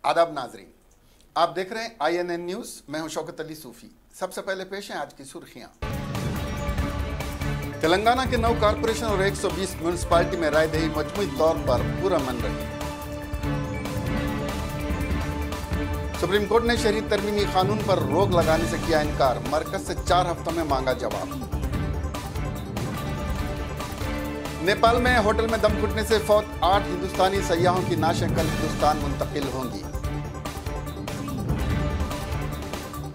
आदाब नाजरीन, आप देख रहे हैं INN न्यूज़। मैं हूं शौकत अली सूफी। सबसे पहले पेश हैं आज की सुर्खियां। तेलंगाना के 9 कारपोरेशन और 120 म्यूनिसिपैलिटी में रायदही मजमूई तौर पर पुरअमन रही। सुप्रीम कोर्ट ने शहरी तरमीमी कानून पर रोक लगाने से किया इनकार। मरकज से 4 हफ्तों में मांगा जवाब। नेपाल में होटल में दम घुटने से फौत 8 हिंदुस्तानी सयाहों की नाशें कल हिंदुस्तान मुंतकिल होंगी।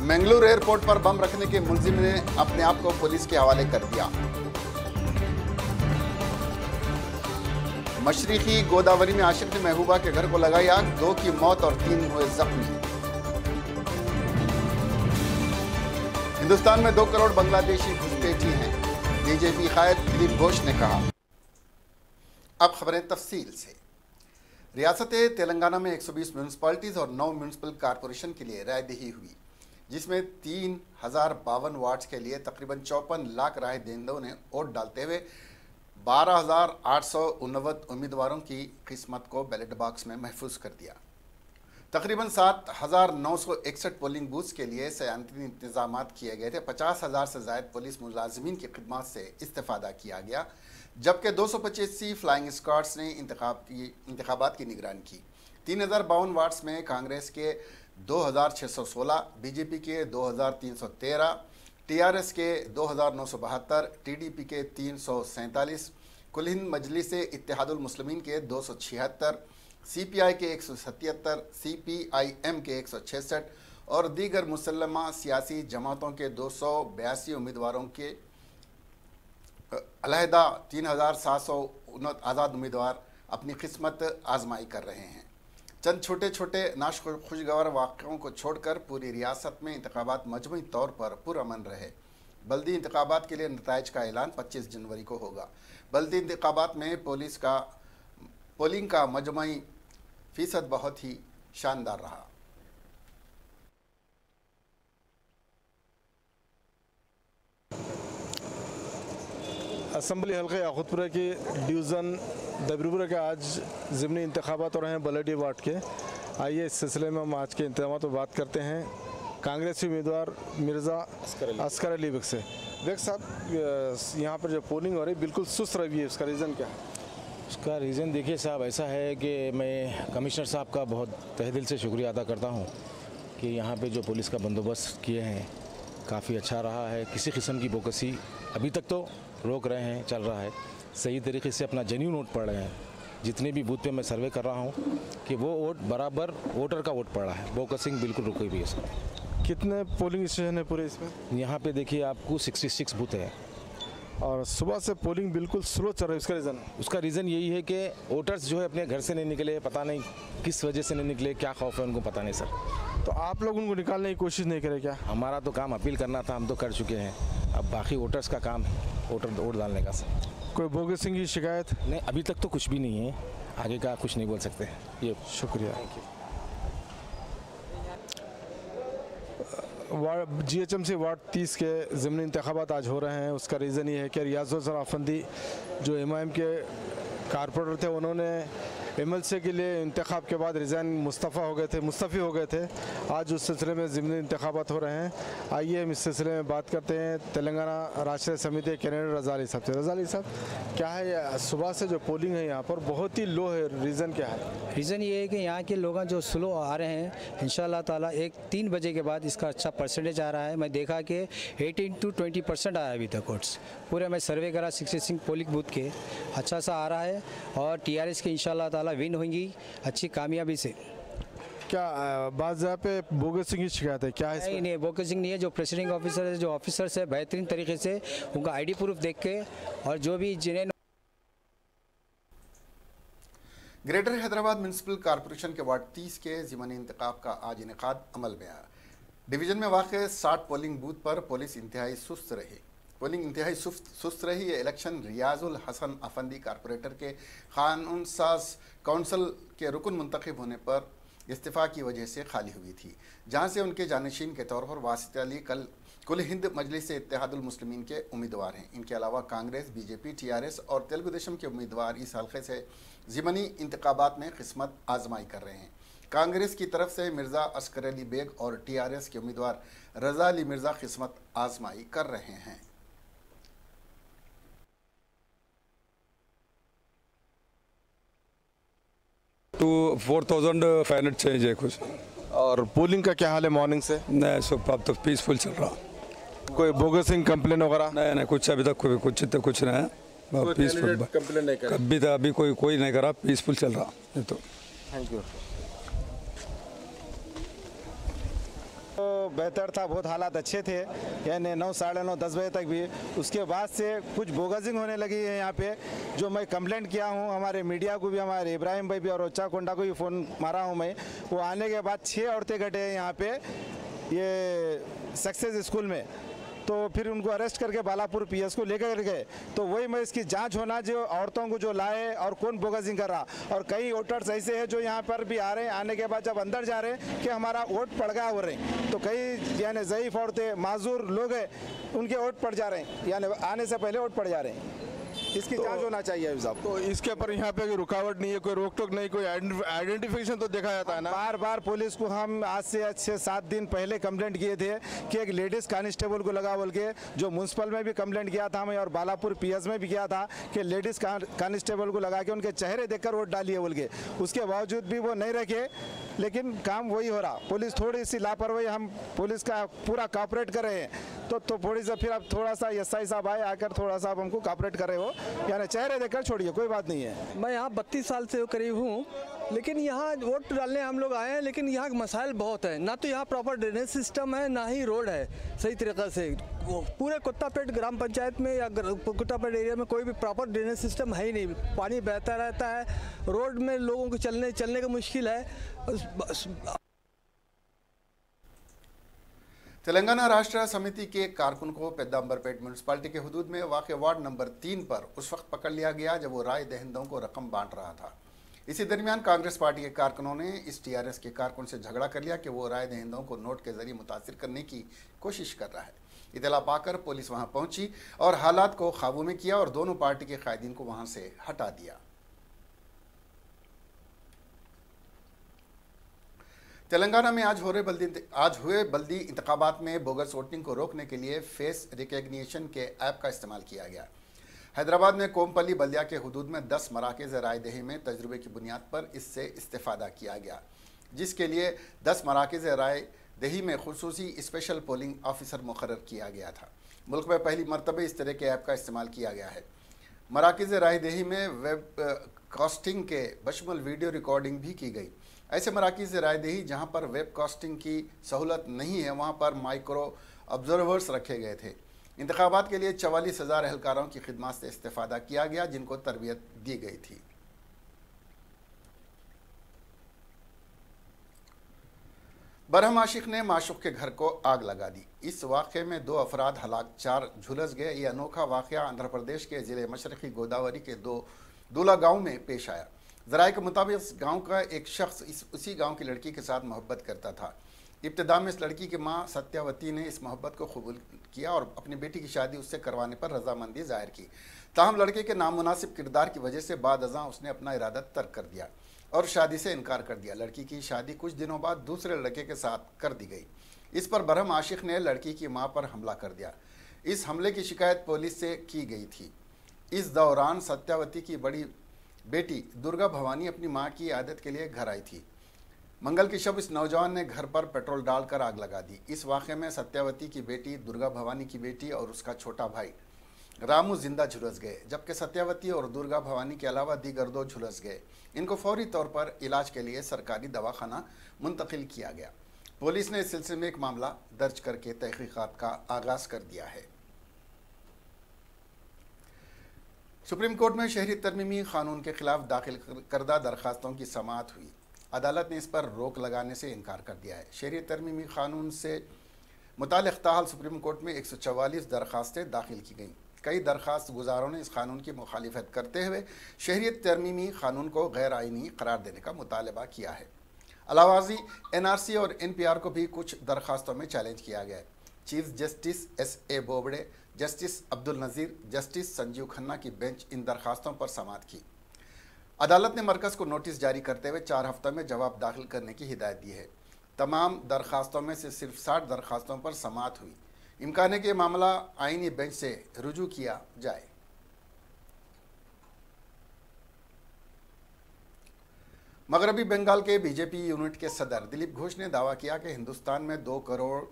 मंगलुरु एयरपोर्ट पर बम रखने के मुलजिम ने अपने आप को पुलिस के हवाले कर दिया। मशरिकी गोदावरी में आशिक ने महबूबा के घर को लगाई आग, 2 की मौत और 3 हुए जख्मी। हिंदुस्तान में 2 करोड़ बांग्लादेशी घुसपैठी हैं, बीजेपी कायद दिलीप घोष ने कहा। अब खबरें तफसील से। रियासत तेलंगाना में 120 म्यूनिसिपैलिटीज़ और 9 म्यूनिसिपल कारपोरेशन के लिए रायदही हुई, जिसमें 3052 वार्ड्स के लिए तकरीबन 54 लाख राय दहिंदों ने वोट डालते हुए 12,889 उम्मीदवारों की किस्मत को बैलेट बॉक्स में महफूज कर दिया। तकरीबन 7,961 पोलिंग बूथ्स के लिए सयानती इंतजाम किए गए थे। 50,000 से ज़ायद पुलिस मुलाजमीन की खिदमत से इस्तेफादा किया गया, जबकि 285 फ्लाइंग स्क्वाड्स ने इंतखाबात की निगरानी की। 3052 वार्ड्स में कांग्रेस के 2,616, बीजेपी के 2,313, TRS के 2,972, TDP के 347, कुल हिंद मजलिस इत्तेहादुल मुस्लिमीन के 276, CPI के 177, CPIM के 166 और दीगर मुसल्लमा सियासी जमातों के 282 उम्मीदवारों के अलहदा 3,709 आज़ाद उम्मीदवार अपनी किस्मत आजमाई कर रहे हैं। चंद छोटे छोटे खुशगवार वाक़ों को छोड़कर पूरी रियासत में इंतखाबात मजमूई तौर पर पुरअमन रहे। बल्दी इंतखाबात के लिए नताइज का ऐलान 25 जनवरी को होगा। बल्दी इंतखाबात में पोलिंग का मजमूई फीसद बहुत ही शानदार रहा। असम्बली हल्के याकूतपुरा की डिवीज़न दबीरपुरा के आज ज़िमनी इंतखाबात हो रहे हैं बलडी वार्ड के। आइए इस सिलसिले में हम आज के इंतजाम पर बात करते हैं कांग्रेसी उम्मीदवार मिर्ज़ा अस्कर अली बेग से। बेग साहब, यहाँ पर जो पोलिंग हो रही है बिल्कुल सुस्त रही है, उसका रीज़न क्या है? उसका रीज़न देखिए साहब, ऐसा है कि मैं कमिश्नर साहब का बहुत तहे दिल से शुक्रिया अदा करता हूँ कि यहाँ पे जो पुलिस का बंदोबस्त किए हैं काफ़ी अच्छा रहा है। किसी किस्म की बोकसी अभी तक तो रोक रहे हैं, चल रहा है। सही तरीके से अपना जेन्युइन वोट पड़ रहे हैं। जितने भी बूथ पे मैं सर्वे कर रहा हूँ कि वो वोट बराबर वोटर का वोट पड़ा है। बोकसिंग बिल्कुल रुकी हुई है सर। कितने पोलिंग स्टेशन है पूरे इसमें? यहाँ पे देखिए आपको 66 बूथ है और सुबह से पोलिंग बिल्कुल स्लो चल रही है। उसका रीज़न यही है कि वोटर्स जो है अपने घर से नहीं निकले, पता नहीं किस वजह से नहीं निकले, क्या खौफ है उनको पता नहीं सर। तो आप लोग उनको निकालने की कोशिश नहीं करें क्या? हमारा तो काम अपील करना था, हम तो कर चुके हैं। अब बाकी वोटर्स का काम है वोट डालने का सर। कोई बोगसिंग की शिकायत? नहीं, अभी तक तो कुछ भी नहीं है। आगे का कुछ नहीं बोल सकते। ये शुक्रिया। GHMC वार्ड 30 के ज़िमनी इंतखाबात आज हो रहे हैं। उसका रीज़न ये है कि रियाजुल अफंदी जो MIM के कारपोरेटर थे, उन्होंने MLC के लिए इंतखाब के बाद मुस्तफ़ी हो गए थे। आज उस सिलसिले में ज़िमनी इंतखाबात हो रहे हैं। आइए हम इस सिलसिले में बात करते हैं तेलंगाना राष्ट्रीय समिति कैंडिडेट रज़ा अली साहब से। रज़ा अली साहब, क्या है सुबह से जो पोलिंग है यहाँ पर बहुत ही लो है, रीज़न क्या है? रीज़न ये है कि यहाँ के लोग जो स्लो आ रहे हैं, इंशाल्लाह ताला 3 बजे के बाद इसका अच्छा परसेंटेज आ रहा है। मैं देखा कि 18 to 20% आया अभी तक वोट्स। पूरे मैं सर्वे करा 66 पोलिंग बूथ के, अच्छा सा आ रहा है और TRS के इंशाल्लाह ताला विन होंगी अच्छी कामयाबी से। क्या बात जहाँ पे बोगसिंग की शिकायत है क्या है? नहीं, बोगसिंग नहीं है। जो प्रेसिडिंग ऑफिसर है, जो ऑफिसर्स है, बेहतरीन तरीके से उनका ID प्रूफ देख के और जो भी जिन्हें ग्रेटर हैदराबाद म्यूनिसिपल कारपोरेशन के वार्ड 30 के ज़िमनी इंतखाब का आज इनेकाद अमल में आया। डिवीज़न में वाक़ 60 पोलिंग बूथ पर पुलिस इंतहाई सुस्त रही। ये इलेक्शन रियाजुल हसन अफंदी कारपोरेटर के कानून साज काउंसिल के रुकन मुंतखब होने पर इस्तीफ़ा की वजह से खाली हुई थी, जहाँ से उनके जानशीन के तौर पर वासित अली कुल हिंद मजलिस इत्तेहादुल मुस्लिमीन के उम्मीदवार हैं। इनके अलावा कांग्रेस, बीजेपी, TRS और तेलुगु देशम के उम्मीदवार इस हल्के से ज़िमनी इंतखाबात में किस्मत आजमाई कर रहे हैं। कांग्रेस की तरफ से मिर्जा अस्कर अली बेग और टीआरएस के उम्मीदवार रजा अली मिर्जा किस्मत आजमाई कर रहे हैं। तो 4500 चेंज है कुछ। और पोलिंग का क्या हाल है मॉर्निंग से? नहीं सब अब तो पीसफुल चल रहा। कोई बोगसिंग कंप्लेन वगैरह? नहीं कुछ अभी तक कुछ नहीं है, पीसफुल कंप्लेन नहीं करा अभी तक, अभी कोई नहीं करा, पीसफुल चल रहा ये तो। Thank you. तो बेहतर था, बहुत हालात अच्छे थे, यानी 9, साढ़े 9, 10 बजे तक भी। उसके बाद से कुछ बोगसिंग होने लगी है यहाँ पे, जो मैं कंप्लेंट किया हूँ हमारे मीडिया को भी, हमारे इब्राहिम भाई भी और उच्चा कोंडा को भी फ़ोन मारा हूँ मैं। वो आने के बाद 6 औरतें घटे हैं यहाँ पे ये सक्सेस स्कूल में, तो फिर उनको अरेस्ट करके बालापुर पीएस को लेकर गए। तो वही मैं इसकी जांच होना, जो औरतों को जो लाए और कौन बोगसिंग कर रहा। और कई वोटर्स ऐसे हैं जो यहाँ पर भी आ रहे हैं, आने के बाद जब अंदर जा रहे हैं कि हमारा वोट पड़ गया हो रहे हैं, तो कई यानी ज़ईफ़ औरतें, माजूर लोग हैं, उनके वोट पड़ जा रहे हैं, यानी आने से पहले वोट पड़ जा रहे हैं। इसकी जांच होना चाहिए साहब। तो इसके ऊपर यहाँ पे कोई रुकावट नहीं है, कोई रोक टोक नहीं, कोई आइडेंटिफिकेशन तो देखा जाता है ना? बार बार पुलिस को हम आज से 6-7 दिन पहले कंप्लेंट किए थे कि एक लेडीज़ कांस्टेबल को लगा बोल के, जो म्यूनसिपल में भी कंप्लेंट किया था मैं और बालापुर पीएस में भी किया था कि लेडीज़ कांस्टेबल को लगा के उनके चेहरे देखकर वोट डालिए बोल के। उसके बावजूद भी वो नहीं रखे, लेकिन काम वही हो रहा। पुलिस थोड़ी सी लापरवाही, हम पुलिस का पूरा कॉपरेट कर रहे हैं, तो थोड़ी सा फिर अब थोड़ा सा एसआई साहब आए, आकर थोड़ा सा हमको कॉपरेट कर रहे हो, यानी चेहरे देखकर छोड़िए, कोई बात नहीं है। मैं यहाँ 32 साल से करीब हूँ, लेकिन यहाँ वोट डालने हम लोग आए हैं, लेकिन यहाँ के मसाइल बहुत है। ना तो यहाँ प्रॉपर ड्रेनेज सिस्टम है, ना ही रोड है सही तरीक़े से। पूरे कुत्तापेट ग्राम पंचायत में या कुत्तापेट एरिया में कोई भी प्रॉपर ड्रेनेज सिस्टम है ही नहीं। पानी बहता रहता है, रोड में लोगों को चलने का मुश्किल है। तेलंगाना राष्ट्र समिति के एक कारकुन को पेद्दांबरपेट म्यूनसिपालिटी के हुदूद में वाक़ वार्ड नंबर 3 पर उस वक्त पकड़ लिया गया जब वो राय दहिंदों को रकम बांट रहा था। इसी दरमियान कांग्रेस पार्टी के कारकुनों ने इस टीआरएस के कारकुन से झगड़ा कर लिया कि वो राय दहिंदों को नोट के जरिए मुतासिर करने की कोशिश कर रहा है। इतला पाकर पुलिस वहां पहुंची और हालात को काबू में किया और दोनों पार्टी के कायदीन को वहां से हटा दिया। तेलंगाना में आज हुए बल्दी इंतखाबात में बोगस वोटिंग को रोकने के लिए फेस रिकग्निशन के ऐप का इस्तेमाल किया गया। हैदराबाद में कोमपल्ली बल्दिया के हुदूद में 10 मराकज़ राय दही में तजुर्बे की बुनियाद पर इससे इस्तेफादा किया गया, जिसके लिए 10 मराकज़ राय दही में खुसूसी स्पेशल पोलिंग ऑफिसर मुकर्रर किया गया था। मुल्क में पहली मरतबे इस तरह के ऐप का इस्तेमाल किया गया है। मराकज़ राय दही में वेब कास्टिंग के बशमल वीडियो रिकॉर्डिंग भी की गई। ऐसे मराकज़ राय दही जहाँ पर वेब कास्टिंग की सहूलत नहीं है, वहाँ पर माइक्रो ऑब्जर्वर्स रखे गए थे। इंतखाबात के लिए 44,000 एहलकारों की खिदमत से इस्तेफादा किया गया, जिनको तरबियत दी गई थी। बरहम आशिक ने माशूक के घर को आग लगा दी। इस वाक़े में 2 अफराद हलाक, 4 झुलस गए। ये अनोखा वाक़या आंध्र प्रदेश के ज़िले मशरक़ी गोदावरी के दूला गांव में पेश आया। ज़राए के मुताबिक इस गांव का एक शख्स उसी गांव की लड़की के साथ मोहब्बत करता था। इब्तिदा में इस लड़की की मां सत्यावती ने इस मोहब्बत को कबूल किया और अपनी बेटी की शादी उससे करवाने पर रजामंदी जाहिर की। ताहम लड़के के नामुनासिब किरदार की वजह से बाद अज़ां उसने अपना इरादा तर्क कर दिया और शादी से इनकार कर दिया। लड़की की शादी कुछ दिनों बाद दूसरे लड़के के साथ कर दी गई। इस पर बरहम आशिक ने लड़की की मां पर हमला कर दिया। इस हमले की शिकायत पुलिस से की गई थी। इस दौरान सत्यावती की बड़ी बेटी दुर्गा भवानी अपनी मां की आदत के लिए घर आई थी। मंगल की शब इस नौजवान ने घर पर पेट्रोल डालकर आग लगा दी। इस वाक़े में सत्यावती की बेटी, दुर्गा भवानी की बेटी और उसका छोटा भाई रामू जिंदा झुलस गए, जबकि सत्यावती और दुर्गा भवानी के अलावा दीगर 2 झुलस गए। इनको फौरी तौर पर इलाज के लिए सरकारी दवाखाना मुंतकिल किया गया। पुलिस ने इस सिलसिले में एक मामला दर्ज करके तहकीकात का आगाज़ कर दिया है। सुप्रीम कोर्ट में शहरी तरमीमी कानून के खिलाफ दाखिल करदा दरखास्तों की समाअत हुई। अदालत ने इस पर रोक लगाने से इनकार कर दिया है। शहरी तरमीमी कानून से मुताल्लिक़ ताहाल सुप्रीम कोर्ट में 144 दरखास्तें दाखिल की गईं। कई दरखास्त गुजारों ने इस कानून की मुखालिफत करते हुए शहरियत तरमीमी कानून को गैर आइनी करार देने का मुतालबा किया है। अलावाजी NRC और NPR को भी कुछ दरखास्तों में चैलेंज किया गया है। Chief justice SA Bobde, justice Abdul Nazeer, justice Sanjiv Khanna की बेंच इन दरखास्तों पर समाअत की। अदालत ने मरकज़ को नोटिस जारी करते हुए 4 हफ्तों में जवाब दाखिल करने की हिदायत दी है। तमाम दरखास्तों में से सिर्फ 60 दरखास्तों पर समाअत हुई। इम्कान है कि मामला आईनी बेंच से रुजू किया जाए। मगरबी बंगाल के बीजेपी यूनिट के सदर दिलीप घोष ने दावा किया कि हिंदुस्तान में 2 करोड़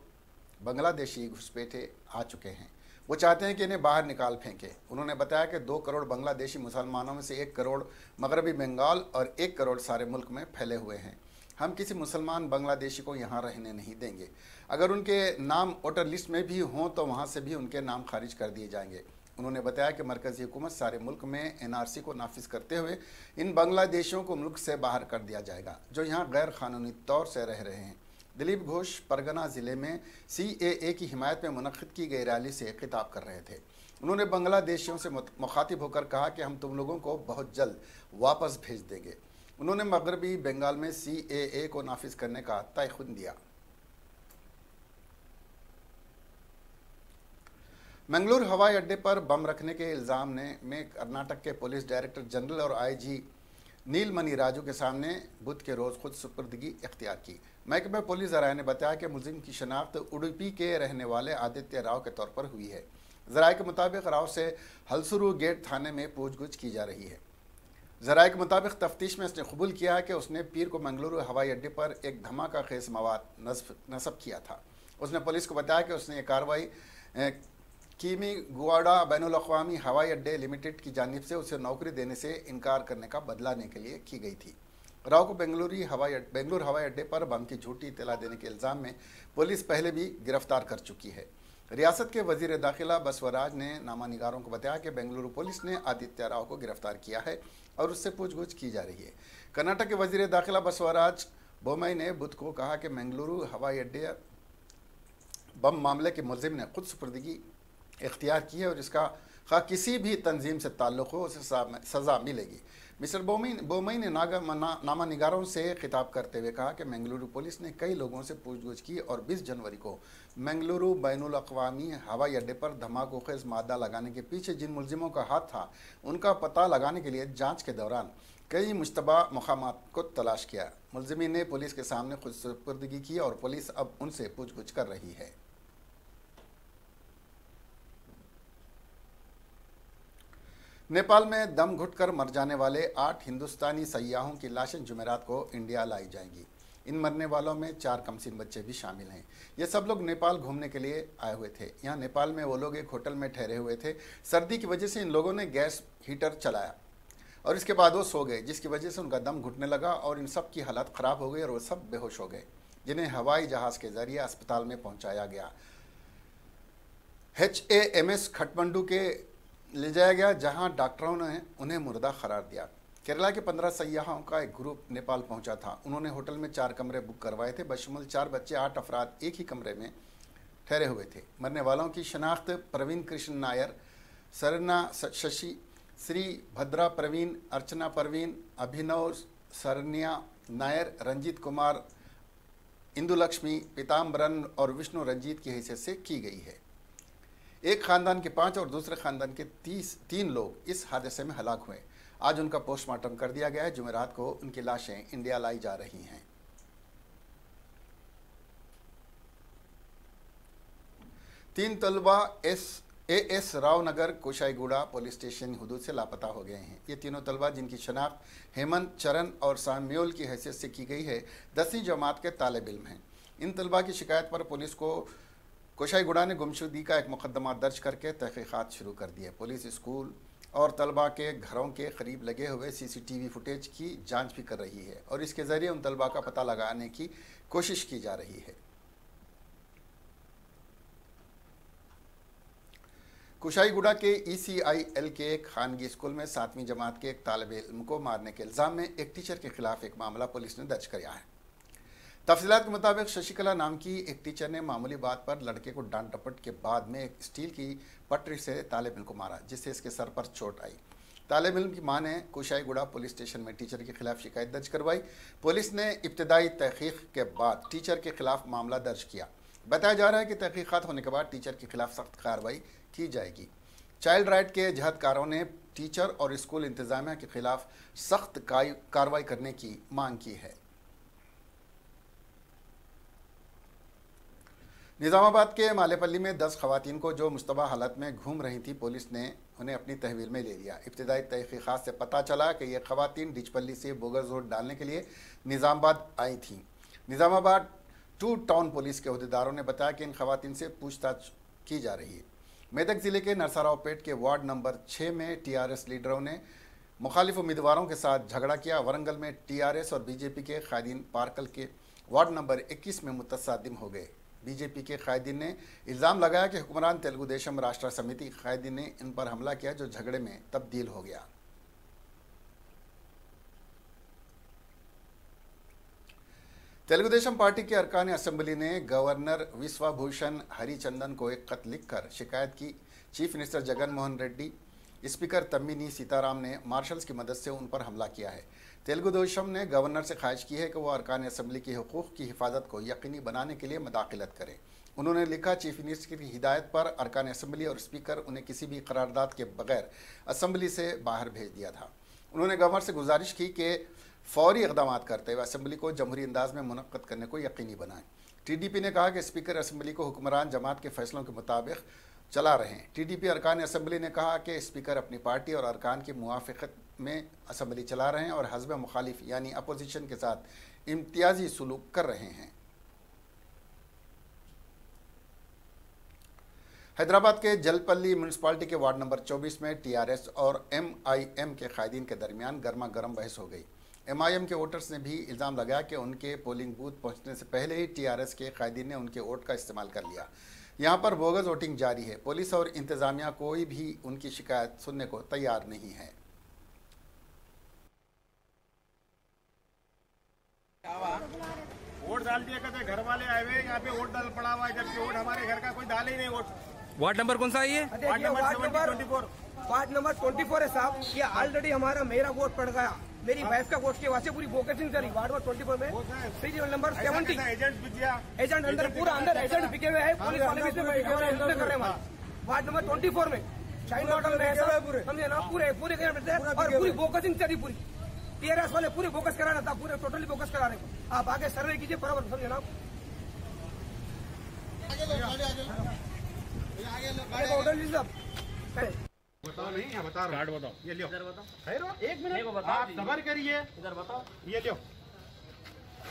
बांग्लादेशी घुसपैठे आ चुके हैं। वो चाहते हैं कि इन्हें बाहर निकाल फेंके। उन्होंने बताया कि 2 करोड़ बांग्लादेशी मुसलमानों में से 1 करोड़ मगरबी बंगाल और 1 करोड़ सारे मुल्क में फैले हुए हैं। हम किसी मुसलमान बांग्लादेशी को यहाँ रहने नहीं देंगे। अगर उनके नाम वोटर लिस्ट में भी हों तो वहाँ से भी उनके नाम खारिज कर दिए जाएंगे। उन्होंने बताया कि मरकज़ी हुकूमत सारे मुल्क में NRC को नाफिज करते हुए इन बांग्लादेशियों को मुल्क से बाहर कर दिया जाएगा जो यहाँ गैर कानूनी तौर से रह रहे हैं। दिलीप घोष परगना ज़िले में CAA की हिमायत में मुनक़िद की गई रैली से खिताब कर रहे थे। उन्होंने बांग्लादेशियों से मुखातिब होकर कहा कि हम तुम लोगों को बहुत जल्द वापस भेज देंगे। उन्होंने मगरबी बंगाल में CAA को नाफिज करने का तयख़ुन दिया। मंगलूर हवाई अड्डे पर बम रखने के इल्ज़ाम में कर्नाटक के पुलिस डायरेक्टर जनरल और IG नीलमणि राजू के सामने बुध के रोज़ खुद सुपुर्दगी इख्तियार की। महकमे पुलिस ज़राए ने बताया कि मुलजिम की शनाख्त उडुपी के रहने वाले आदित्य राव के तौर पर हुई है। ज़राए के मुताबिक राव से हलसुरू गेट थाने में पूछगछ की जा रही है। ज़राए के मुताबिक तफ्तीश में उसने कबूल किया है कि उसने पीर को मंगलुरु हवाई अड्डे पर एक धमाका खेज मवाद नस्ब किया था। उसने पुलिस को बताया कि उसने ये कार्रवाई कीमी गुआडा बैनुल अक़वामी हवाई अड्डे लिमिटेड की जानिब से उसे नौकरी देने से इनकार करने का बदला लेने के लिए की गई थी। राव को बेंगलुरु हवाई अड्डे पर बम की झूठी इत्तला देने के इल्ज़ाम में पुलिस पहले भी गिरफ्तार कर चुकी है। रियासत के वजीर दाखिला बसवराज ने नामानिगारों को बताया कि बेंगलुरु पुलिस ने आदित्य राव को गिरफ्तार किया है और उससे पूछगछ की जा रही है। कर्नाटक के वजीर दाखिला बसवराज बोमई ने बुध को कहा कि बेंगलुरु हवाई अड्डे बम मामले के मुलजिम ने खुद सुपुर्दगी इख्तियार की है और इसका किसी भी तंजीम से ताल्लुक़ हो उसे सज़ा मिलेगी। मिस्टर बोमई ने नामानिगारों से खिताब करते हुए कहा कि मंगलुरु पुलिस ने कई लोगों से पूछगछ की और 20 जनवरी को मंगलुरु बैनुल अक़वामी हवाई अड्डे पर धमाकोखेज़ मादा लगाने के पीछे जिन मुलजिमों का हाथ था उनका पता लगाने के लिए जांच के दौरान कई मुश्तबा मकामात को तलाश किया। मुलजिमीन ने पुलिस के सामने खुद सुपुर्दगी की और पुलिस अब उनसे पूछगछ कर रही है। नेपाल में दम घुटकर मर जाने वाले 8 हिंदुस्तानी सयाहों की लाशें जुमेरात को इंडिया लाई जाएंगी। इन मरने वालों में 4 कमसिन बच्चे भी शामिल हैं। ये सब लोग नेपाल घूमने के लिए आए हुए थे। यहाँ नेपाल में वो लोग एक होटल में ठहरे हुए थे। सर्दी की वजह से इन लोगों ने गैस हीटर चलाया और इसके बाद वो सो गए, जिसकी वजह से उनका दम घुटने लगा और इन सब की हालत ख़राब हो गई और वो सब बेहोश हो गए, जिन्हें हवाई जहाज़ के ज़रिए अस्पताल में पहुँचाया गया। HAMS खटमंडू के ले जाया गया, जहां डॉक्टरों ने उन्हें मुर्दा करार दिया। केरला के 15 सयाहों का एक ग्रुप नेपाल पहुंचा था। उन्होंने होटल में 4 कमरे बुक करवाए थे। बशमुल 4 बच्चे 8 अफराद एक ही कमरे में ठहरे हुए थे। मरने वालों की शनाख्त प्रवीण कृष्ण नायर, सरना शशि, श्री भद्रा प्रवीण, अर्चना प्रवीण, अभिनव सरनिया नायर, रंजीत कुमार, इंदुलक्ष्मी, पीताम्बरन और विष्णु रंजीत की हैसियत से की गई है। एक ख़ानदान के 5 और दूसरे ख़ानदान के 3 लोग इस हादसे में हलाक हुए। आज उनका पोस्टमार्टम कर दिया गया है। जुमेरात को उनकी लाशें इंडिया लाई जा रही हैं। 3 तलबा AS रावनगर कोशाईगुड़ा पुलिस स्टेशन हुदूद से लापता हो गए हैं। ये तीनों तलबा, जिनकी शनाख्त हेमंत, चरण और साम्योल की हैसियत से की गई है, 10वीं जमात के तालिब इल्म हैं। इन तलबा की शिकायत पर पुलिस को कोशाईगुड़ा ने गुमशुदगी का एक मुकदमा दर्ज करके तहकीकात शुरू कर दी है। पुलिस स्कूल और तलबा के घरों के करीब लगे हुए CCTV फुटेज की जांच भी कर रही है और इसके ज़रिए उन तलबा का पता लगाने की कोशिश की जा रही है। कोशाईगुड़ा के ECIL के एक खानगी स्कूल में 7वीं जमात के एक तालिब इल्म को मारने के इल्ज़ाम में एक टीचर के खिलाफ एक मामला पुलिस ने दर्ज किया है। तफसीलात के मुताबिक शशिकला नाम की एक टीचर ने मामूली बात पर लड़के को डांट डपट के बाद में एक स्टील की पटरी से तालिब इल्म को मारा, जिससे इसके सर पर चोट आई। तालिब इल्म की मां ने कोशाईगुड़ा पुलिस स्टेशन में टीचर के खिलाफ शिकायत दर्ज करवाई। पुलिस ने इब्तदाई तहकीक के बाद टीचर के खिलाफ मामला दर्ज किया। बताया जा रहा है कि तहकीकात होने के बाद टीचर के खिलाफ सख्त कार्रवाई की जाएगी। चाइल्ड राइट के जहदकारों ने टीचर और स्कूल इंतजामिया के खिलाफ सख्त कार्रवाई करने की मांग की है। निजामाबाद के मालेपल्ली में 10 खवातीन को जो मुश्तबा हालत में घूम रही थी, पुलिस ने उन्हें अपनी तहवील में ले लिया। इब्तिदाई तहकीकात से पता चला कि ये खवातीन डिचपल्ली से बोगस वोट डालने के लिए निजामाबाद आई थीं। निजामाबाद 2 टाउन पुलिस के अहदेदारों ने बताया कि इन खवातीन से पूछताछ की जा रही है। मेदक ज़िले के नरसरावपेट के वार्ड नंबर 6 में टीआरएस लीडरों ने मुखालिफ उम्मीदवारों के साथ झगड़ा किया। वरंगल में टीआरएस और बीजेपी के कायदीन पार्कल के वार्ड नंबर 21 में मुतसादिम हो गए। बीजेपी के कायदीन ने इल्ज़ाम लगाया कि हुक्मरान तेलुगु देशम राष्ट्र समिति के कायदीन ने इन पर हमला किया, जो झगड़े में तब्दील हो गया। तेलुगु देशम पार्टी के अरकान असेंबली ने गवर्नर विश्वभूषण हरिचंदन को एक खत लिखकर शिकायत की। Chief minister Jagan Mohan Reddy, speaker Tammineni Sitaram ने मार्शल्स की मदद से उन पर हमला किया है। तेलुगु देशम ने गवर्नर से ख्वाहिश की है कि वो अरकान असेंबली की हुकूक की हिफाजत को यकीनी बनाने के लिए मदाखलत करें। उन्होंने लिखा, चीफ मिनिस्टर की हिदायत पर अरकान असेंबली और स्पीकर उन्हें किसी भी करारदाद के बगैर असेंबली से बाहर भेज दिया था। उन्होंने गवर्नर से गुजारिश की कि फौरी इक़दाम करते हुए असेंबली को जमहूरी अंदाज में मुनक्कद करने को यकीनी बनाएं। टीडीपी ने कहा कि स्पीकर असेंबली को हुक्मरान जमात के फैसलों के मुताबिक चला रहे हैं। टीडीपी अरकान असेंबली ने कहा कि स्पीकर अपनी पार्टी और अरकान की मुवाफ़क़त में असेंबली चला रहे हैं और हज़ब मुखालिफ यानी अपोजिशन के साथ इम्तियाजी सलूक कर रहे हैं। हैदराबाद के जलपल्ली म्यूनसिपालिटी के वार्ड नंबर 24 में टीआरएस और एमआईएम के कायदीन के दरमियान गर्मा गर्म बहस हो गई। एमआईएम के वोटर्स ने भी इल्ज़ाम लगाया कि उनके पोलिंग बूथ पहुंचने से पहले ही टीआरएस के कायदीन ने उनके वोट का इस्तेमाल कर लिया। यहां पर बोगस वोटिंग जारी है। पुलिस और इंतजामिया कोई भी उनकी शिकायत सुनने को तैयार नहीं है। वोट डाल दिया कहते घर वाले आए हुए, यहाँ पे वोट डाल पड़ा हुआ है, जबकि वोट हमारे घर का कोई डाल ही नहीं। वोट वार्ड नंबर कौन सा है ये? Ward number 24। वार्ड नंबर 24 है साहब। ये ऑलरेडी हमारा मेरा वोट पड़ गया, मेरी भैंस का वोट के वास्ते पूरी बोकेसिंग करी। वार्ड नंबर 24 में सीरियल नंबर 70 एजेंट बिक गया। एजेंट अंदर पूरा अंदर एजेंट बिके हुए है। पुलिस वाले भी इसमें कर रहे हैं। वार्ड नंबर 24 में चाइल्ड मॉडल में समझे ना, पूरे और पूरी बोकेसिंग चली। पूरी टीआरएस वाले पूरे फोकस कराना था, पूरे टोटली फोकस करा रहे हैं। आप आगे सर्वे कीजिए बराबर, समझे ना। बताओ नहीं, यहाँ बता रहा हूँ। बताओ, ये लियो। खैर एक मिनट आप सबर करिए। इधर बताओ, ये लियो।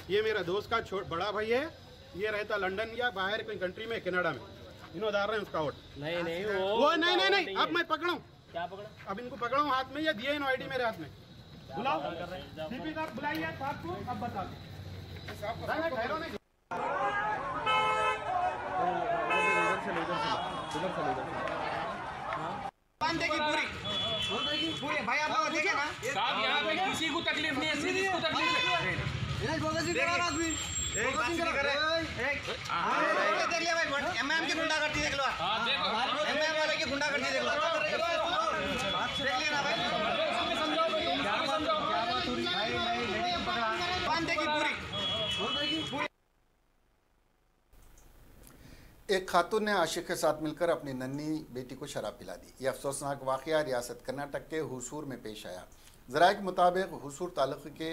ये मेरा दोस्त का बड़ा भाई है। ये रहता लंदन या बाहर कोई कंट्री में, कनाडा में। इन्होंने डाल रहे हैं उसका वोट। नहीं वो नहीं। अब मैं पकड़ूं, क्या पकड़ा? अब इनको पकड़ूं हाथ में, या दिए इन आईडी मेरे हाथ में। बुलाओ सीपी साहब, बुलाइए साहब को। अब बता पूरी भाई आप देखे ना साहब, यहाँ पे किसी को तकलीफ नहीं है, सिर्फ इसको तकलीफ है। देख लिया भाई, एमएम की गुंडागर्दी देख लो, एमएम वाले की गुंडागर्दी देख लो, देख लिया ना भाई। एक खातून ने आशिक के साथ मिलकर अपनी नन्ही बेटी को शराब पिला दी। यह अफसोसनाक वाक़या रियासत कर्नाटक के हुसूर में पेश आया। ज़राए के मुताबिक हुसूर तालुक़े के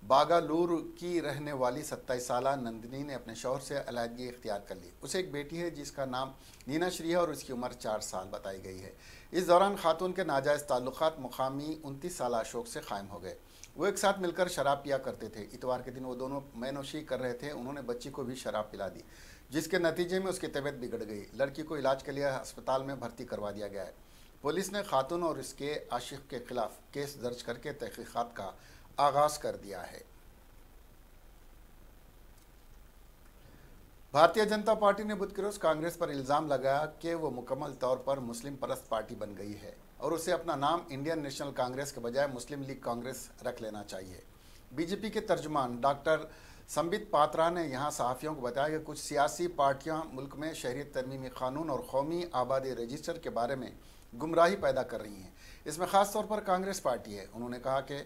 बागालूर की रहने वाली 27 साला नंदिनी ने अपने शौहर से अलहदगी इख्तियार कर ली। उसे एक बेटी है जिसका नाम नीना श्री है और उसकी उम्र 4 साल बताई गई है। इस दौरान खातून के नाजायज़ ताल्लुकात मुकामी 29 साल अशोक से कायम हो गए। वो एक साथ मिलकर शराब पिया करते थे। इतवार के दिन वो दोनों मैनोशी कर रहे थे। उन्होंने बच्ची को भी शराब पिला दी, जिसके नतीजे में उसकी तबीयत बिगड़ गई। लड़की को इलाज के लिए अस्पताल में भर्ती करवा दिया गया है। पुलिस ने खातून और इसके आशिक के खिलाफ केस दर्ज करके तहकीकात का आगाज़ कर दिया है। भारतीय जनता पार्टी ने बुध के रोज कांग्रेस पर इल्ज़ाम लगाया कि वो मुकम्मल तौर पर मुस्लिम परस्त पार्टी बन गई है और उसे अपना नाम इंडियन नेशनल कांग्रेस के बजाय मुस्लिम लीग कांग्रेस रख लेना चाहिए। बीजेपी के तर्जुमान डॉक्टर संबित पात्रा ने यहाँ सहाफ़ियों को बताया कि कुछ सियासी पार्टियाँ मुल्क में शहरियत तरमीमी कानून और कौमी आबादी रजिस्टर के बारे में गुमराही पैदा कर रही हैं। इसमें ख़ास तौर पर कांग्रेस पार्टी है। उन्होंने कहा कि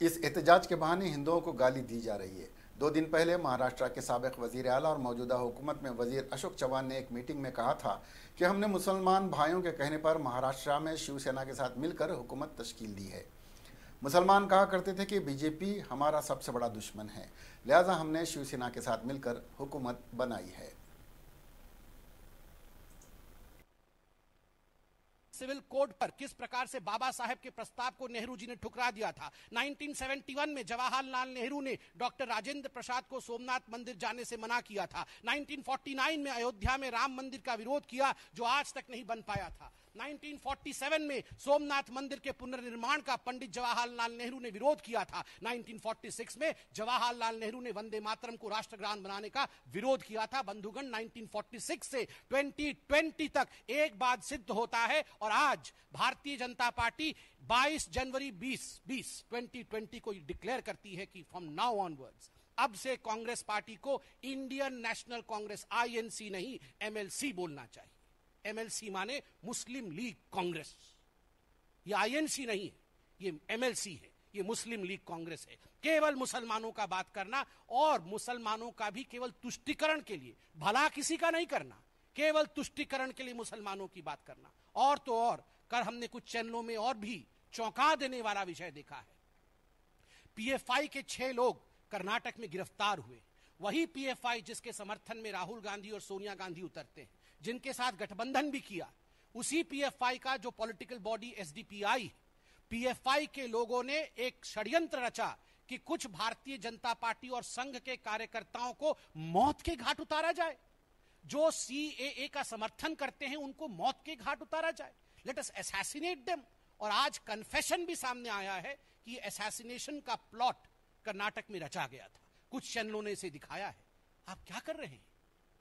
इस एहतजाज के बहाने हिंदुओं को गाली दी जा रही है। 2 दिन पहले महाराष्ट्र के साबिक वजीर आला और मौजूदा हुकूमत में वजीर अशोक चव्हाण ने एक मीटिंग में कहा था कि हमने मुसलमान भाइयों के कहने पर महाराष्ट्र में शिवसेना के साथ मिलकर हुकूमत तश्कील दी है। मुसलमान कहा करते थे कि बीजेपी हमारा सबसे बड़ा दुश्मन है, लिहाजा हमने शिवसेना के साथ मिलकर हुकूमत बनाई है। सिविल कोड पर किस प्रकार से बाबा साहेब के प्रस्ताव को नेहरू जी ने ठुकरा दिया था। 1971 में जवाहरलाल नेहरू ने डॉक्टर राजेंद्र प्रसाद को सोमनाथ मंदिर जाने से मना किया था। 1949 में अयोध्या में राम मंदिर का विरोध किया जो आज तक नहीं बन पाया था। 1947 में सोमनाथ मंदिर के पुनर्निर्माण का पंडित जवाहरलाल नेहरू ने विरोध किया था। 1946 में जवाहरलाल नेहरू ने वंदे मातरम को राष्ट्रगान बनाने का विरोध किया था। बंधुगण, 1946 से 2020 तक एक बात सिद्ध होता है और आज भारतीय जनता पार्टी 22 जनवरी 2020 को डिक्लेयर करती है कि फ्रॉम नाउ ऑनवर्ड्स अब से कांग्रेस पार्टी को इंडियन नेशनल कांग्रेस INC नहीं MLC बोलना चाहिए। MLC माने मुस्लिम लीग कांग्रेस, ये INC नहीं है, ये MLC है, ये मुस्लिम लीग कांग्रेस है। केवल मुसलमानों का बात करना और मुसलमानों का भी केवल तुष्टिकरण के लिए, भला किसी का नहीं करना, केवल तुष्टिकरण के लिए मुसलमानों की बात करना। और तो और कर हमने कुछ चैनलों में और भी चौंका देने वाला विषय देखा है। PFI के 6 लोग कर्नाटक में गिरफ्तार हुए, वही PFI जिसके समर्थन में राहुल गांधी और सोनिया गांधी उतरते हैं, जिनके साथ गठबंधन भी किया, उसी PFI का जो पॉलिटिकल बॉडी SDPI, PFI के लोगों ने एक षड्यंत्र रचा कि कुछ भारतीय जनता पार्टी और संघ के कार्यकर्ताओं को मौत के घाट उतारा जाए। जो CAA का समर्थन करते हैं उनको मौत के घाट उतारा जाए। Let us assassinate them. और आज कन्फेशन भी सामने आया है कि असैसिनेशन का प्लॉट कर्नाटक में रचा गया था। कुछ चैनलों ने इसे दिखाया है। आप क्या कर रहे हैं?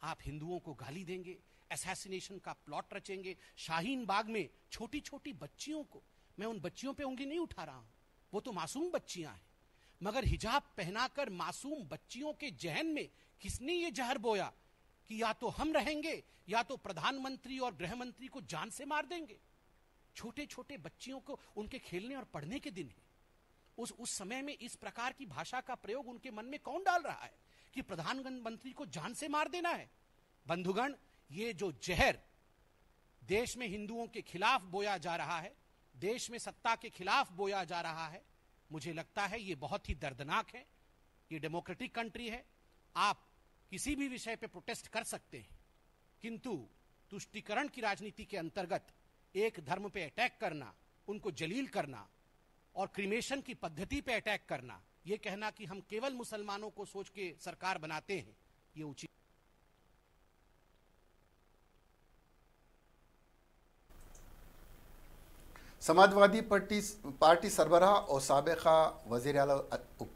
आप हिंदुओं को गाली देंगे, असैसिनेशन का प्लॉट रचेंगे। शाहीन बाग में छोटी छोटी बच्चियों को, मैं उन बच्चियों पे उंगली नहीं उठा रहा हूं, वो तो मासूम बच्चियां हैं, मगर हिजाब पहनाकर मासूम बच्चियों के जहन में किसने ये जहर बोया कि या तो हम रहेंगे या तो प्रधानमंत्री और गृह मंत्री को जान से मार देंगे। छोटे छोटे बच्चियों को उनके खेलने और पढ़ने के दिन है। उस समय में इस प्रकार की भाषा का प्रयोग उनके मन में कौन डाल रहा है कि प्रधानमंत्री को जान से मार देना है? बंधुगण, ये जो जहर देश में हिंदुओं के खिलाफ बोया जा रहा है, देश में सत्ता के खिलाफ बोया जा रहा है, मुझे लगता है ये बहुत ही दर्दनाक है। ये डेमोक्रेटिक कंट्री है, आप किसी भी विषय पे प्रोटेस्ट कर सकते हैं, किंतु तुष्टीकरण की राजनीति के अंतर्गत एक धर्म पे अटैक करना, उनको जलील करना और क्रिमेशन की पद्धति पे अटैक करना, ये कहना कि हम केवल मुसलमानों को सोच के सरकार बनाते हैं, ये उचित। समाजवादी पार्टी सरबराह और साबिका वज़ीर आला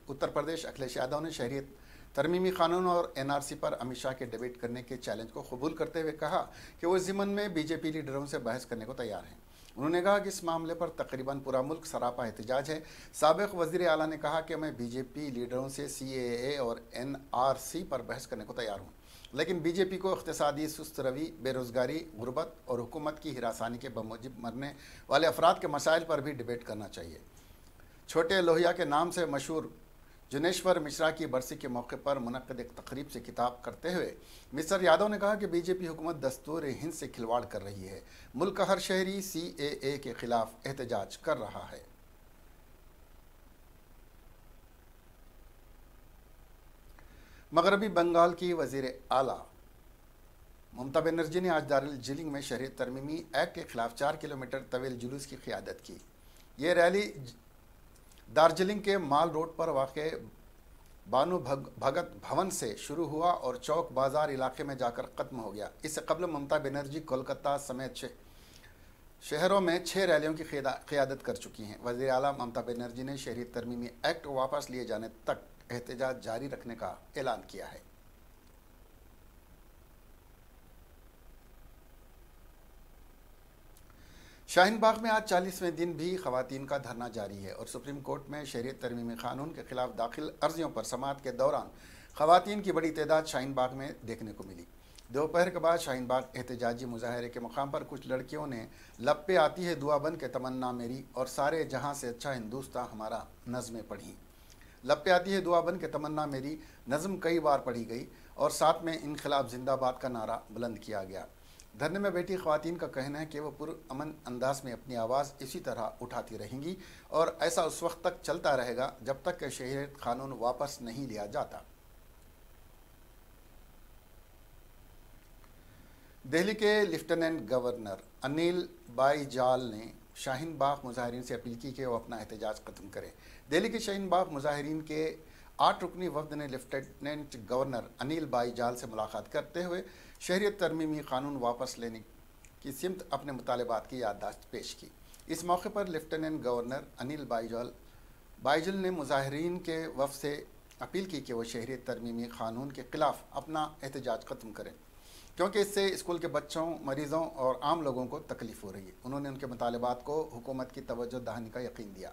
उत्तर प्रदेश अखिलेश यादव ने शहरियत तरमीमी कानून और NRC पर अमित शाह के डिबेट करने के चैलेंज को कबूल करते हुए कहा कि वो इस ज़िमन में बीजेपी लीडरों से बहस करने को तैयार हैं। उन्होंने कहा कि इस मामले पर तकरीबन पूरा मुल्क सरापा एहतजाज है। साबिक वज़ीर आला ने कहा कि मैं बीजेपी लीडरों से CAA और NRC पर बहस करने को तैयार हूँ, लेकिन बीजेपी को इक़्तिसादी सुस्त रवि, बेरोज़गारी, गुर्बत और हुकूमत की हिरासानी के बमूजिब मरने वाले अफराद के मसाइल पर भी डिबेट करना चाहिए। छोटे लोहिया के नाम से मशहूर जनेश्वर मिश्रा की बरसी के मौके पर मुनक्किद एक तकरीब से खिताब करते हुए मिस्टर यादव ने कहा कि बीजेपी हुकूमत दस्तूर हिंद से खिलवाड़ कर रही है। मुल्क का हर शहरी CAA के खिलाफ एहतजाज कर रहा है। मगरबी बंगाल की वज़ीर आला ममता बनर्जी ने आज दारुल-जिलिंग में शहरियत तरमीमी एक्ट के खिलाफ 4 किलोमीटर तवील जुलूस की क़ियादत की। ये रैली दार्जिलिंग के माल रोड पर वाक़े बानू भगत भवन से शुरू हुआ और चौक बाज़ार इलाके में जाकर ख़त्म हो गया। इससे कबल ममता बनर्जी कोलकाता समेत शहरों में 6 रैलियों की क़ियादत कर चुकी हैं। वज़ीर आला ममता बनर्जी ने शहरियत तरमीमी एक्ट वापस लिए जाने तक एहतजाज जारी रखने का ऐलान किया है। शाहीन बाग में आज 40वें दिन भी खवातीन का धरना जारी है और सुप्रीम कोर्ट में शहरियत तरमीमी कानून के खिलाफ दाखिल अर्जियों पर समाअत के दौरान खवातीन की बड़ी तादाद शाहीन बाग में देखने को मिली। दोपहर के बाद शाहीन बाग एहतजाजी मुजाहरे के मकाम पर कुछ लड़कियों ने लब पे आती है दुआ बन के तमन्ना मेरी और सारे जहां से अच्छा हिंदुस्तान हमारा नज़में पढ़ी। लब पे आती है दुआ बन के तमन्ना मेरी नज़म कई बार पढ़ी गई और साथ में इनकलाब जिंदाबाद का नारा बुलंद किया गया। धरने में बैठी ख्वातीन का कहना है कि वो पुरअमन अंदाज में अपनी आवाज़ इसी तरह उठाती रहेंगी और ऐसा उस वक्त तक चलता रहेगा जब तक कि शहरियत कानून वापस नहीं लिया जाता। दिल्ली के लेफ्टिनेंट गवर्नर अनिल बाईजाल ने शाहीन बाग मुजाहिरीन से अपील की कि वो अपना एहतजाज ख़त्म करें। दिल्ली के शाहीन बाग मुजाहिरीन के 8 रुकनी वफद ने लेफ्टिनेंट गवर्नर अनिल बाईजाल से मुलाकात करते हुए शहरियत तरमीमी कानून वापस लेने की सिमत अपने मुतालबात की याददाश्त पेश की। इस मौके पर लेफ्टिनेंट गवर्नर अनिल बाईजाल ने मुजाहिरीन के वफ़द से अपील की कि वो शहरियत तरमीमी कानून के ख़िलाफ़ अपना एहतजाज ख़त्म करें क्योंकि इससे स्कूल के बच्चों, मरीज़ों और आम लोगों को तकलीफ़ हो रही है। उन्होंने उनके मुतालबात को हुकूमत की तवज्जो दहानी का यकीन दिया।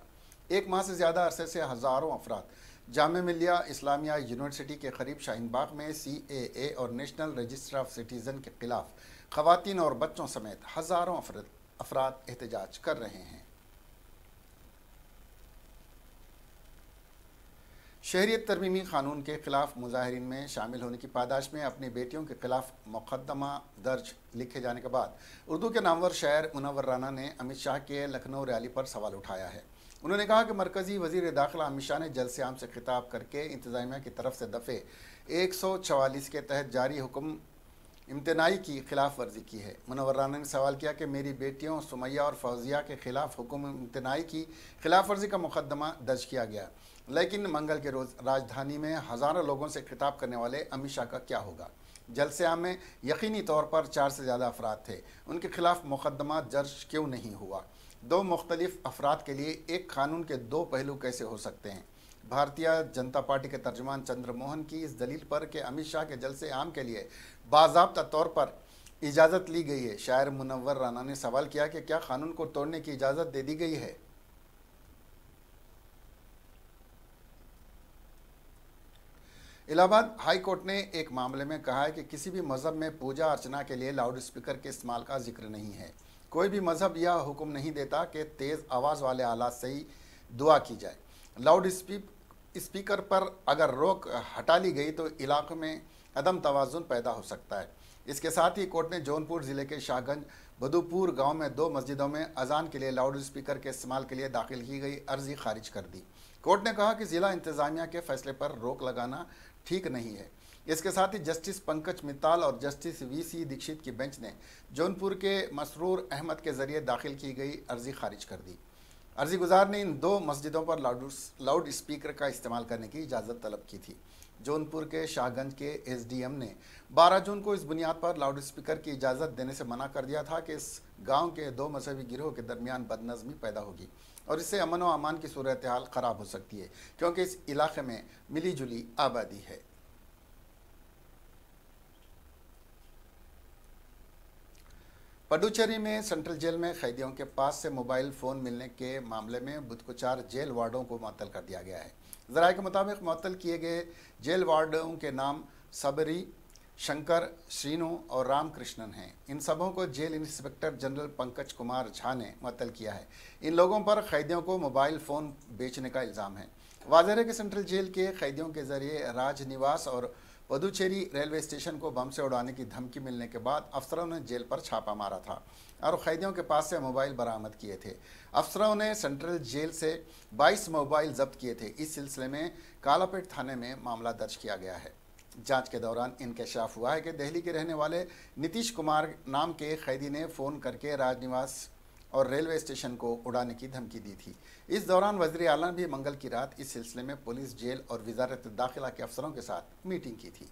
1 माह से ज़्यादा अरसे से हज़ारों अफराद जामिया मिलिया इस्लामिया यूनिवर्सिटी के करीब शाहीन बाग में CAA और नेशनल रजिस्टर ऑफ सिटीज़न के ख़िलाफ़ ख़वातीन और बच्चों समेत हज़ारों अफराद एहतजाज कर रहे हैं। शहरियत तरमीमी कानून के ख़िलाफ़ मुजाहिरीन में शामिल होने की पादाश में अपनी बेटियों के ख़िलाफ़ मुकदमा दर्ज लिखे जाने के बाद उर्दू के नामवर शायर मुनव्वर राना ने अमित शाह के लखनऊ रैली पर सवाल उठाया है। उन्होंने कहा कि मरकज़ी वज़ीर दाखिला अमित शाह ने जलसे आम से खिताब करके इंतज़ामिया की तरफ से दफ़े 144 के तहत जारी हुक्म इम्तनाई की खिलाफ वर्जी की है। मुनव्वर राना ने सवाल किया कि मेरी बेटियों सुमैया और फौजिया के खिलाफ हुक्म इम्तनाई की खिलाफ वर्जी का मुकदमा दर्ज किया गया, लेकिन मंगल के रोज़ राजधानी में हज़ारों लोगों से खिताब करने वाले अमित शाह का क्या होगा। जलसे आम में यकीनी तौर पर 4 से ज़्यादा अफराद थे, उनके खिलाफ मुकदमा दर्ज क्यों नहीं हुआ। 2 मुख्तलिफ अफराद के लिए एक कानून के 2 पहलू कैसे हो सकते हैं। भारतीय जनता पार्टी के तर्जुमान चंद्र मोहन की इस दलील पर कि अमित शाह के जलसे आम के लिए बाज़ाब्ता तौर पर इजाज़त ली गई है, शायर मुनव्वर राना ने सवाल किया कि क्या कानून को तोड़ने की इजाज़त दे दी गई है। इलाहाबाद हाई कोर्ट ने एक मामले में कहा है कि किसी भी मज़हब में पूजा अर्चना के लिए लाउड स्पीकर के इस्तेमाल का जिक्र नहीं है। कोई भी मज़हब यह हुक्म नहीं देता कि तेज़ आवाज़ वाले आलात से ही दुआ की जाए। लाउड स्पीकर पर अगर रोक हटा ली गई तो इलाक़े में अदम तवाज़ुन पैदा हो सकता है। इसके साथ ही कोर्ट ने जौनपुर ज़िले के शाहगंज बदूपुर गांव में 2 मस्जिदों में अजान के लिए लाउड स्पीकर के इस्तेमाल के लिए दाखिल की गई अर्जी खारिज कर दी। कोर्ट ने कहा कि ज़िला इंतज़ामिया के फैसले पर रोक लगाना ठीक नहीं है। इसके साथ ही जस्टिस पंकज मित्ताल और जस्टिस VC दीक्षित की बेंच ने जौनपुर के मसरूर अहमद के ज़रिए दाखिल की गई अर्जी खारिज कर दी। अर्जी गुजार ने इन 2 मस्जिदों पर लाउड स्पीकर का इस्तेमाल करने की इजाज़त तलब की थी। जौनपुर के शाहगंज के SDM ने 12 जून को इस बुनियाद पर लाउड स्पीकर की इजाज़त देने से मना कर दिया था कि इस गांव के 2 मजहबी गिरोह के दरमियान बदनज़मी पैदा होगी और इससे अमन व अमान की सूरत हाल ख़राब हो सकती है, क्योंकि इस इलाके में मिली जुली आबादी है। पुडुचेरी में सेंट्रल जेल में कैदियों के पास से मोबाइल फ़ोन मिलने के मामले में बुधगुचार जेल वार्डों को मुअत्तल कर दिया गया है। ज़राए के मुताबिक मुअत्तल किए गए जेल वार्डों के नाम सबरी, शंकर, श्रीनु और रामकृष्णन हैं। इन सबों को जेल इंस्पेक्टर जनरल पंकज कुमार झा ने मुअत्तल किया है। इन लोगों पर कैदियों को मोबाइल फ़ोन बेचने का इल्ज़ाम है। वाज़ेह है कि सेंट्रल जेल के कैदियों के ज़रिए राजनिवास और पुडुचेरी रेलवे स्टेशन को बम से उड़ाने की धमकी मिलने के बाद अफसरों ने जेल पर छापा मारा था और कैदियों के पास से मोबाइल बरामद किए थे। अफसरों ने सेंट्रल जेल से 22 मोबाइल जब्त किए थे। इस सिलसिले में कालापेट थाने में मामला दर्ज किया गया है। जांच के दौरान इंकशाफ हुआ है कि दिल्ली के रहने वाले नीतीश कुमार नाम के कैदी ने फ़ोन करके राजनिवास और रेलवे स्टेशन को उड़ाने की धमकी दी थी। इस दौरान वज़ीर आला भी मंगल की रात इस सिलसिले में पुलिस, जेल और वज़ारत दाखिला के अफसरों के साथ मीटिंग की थी।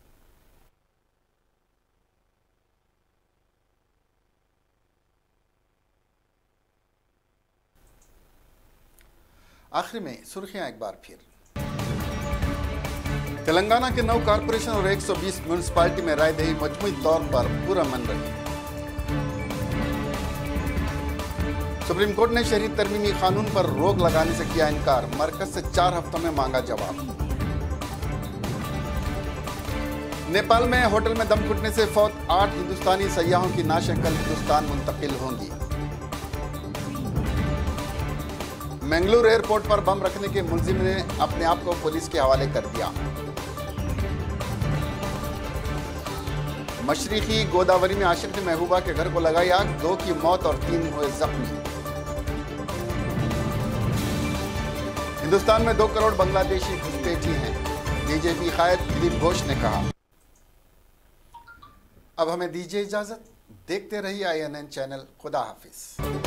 आखिर में सुर्खियां एक बार फिर। तेलंगाना के 9 कारपोरेशन और 120 म्यूनिसिपैलिटी में रायदही मजमूई तौर पर पुरअमन रही। सुप्रीम कोर्ट ने शहरी तरमीमी कानून पर रोक लगाने से किया इनकार, मरकज से 4 हफ्तों में मांगा जवाब। नेपाल में होटल में दम घुटने से फौत 8 हिंदुस्तानी सयाहों की नाशें कल हिंदुस्तान मुंतकिल होंगी। मंगलुरु एयरपोर्ट पर बम रखने के मुलजिम ने अपने आप को पुलिस के हवाले कर दिया। मशरिकी गोदावरी में आशिक ने महबूबा के घर को लगाई आग, 2 की मौत और 3 हुए जख्मी। हिंदुस्तान में 2 करोड़ बांग्लादेशी घुसपैठी हैं, बीजेपी कायद दिलीप घोष ने कहा। अब हमें दीजिए इजाजत, देखते रहिए INN चैनल। खुदा हाफिज।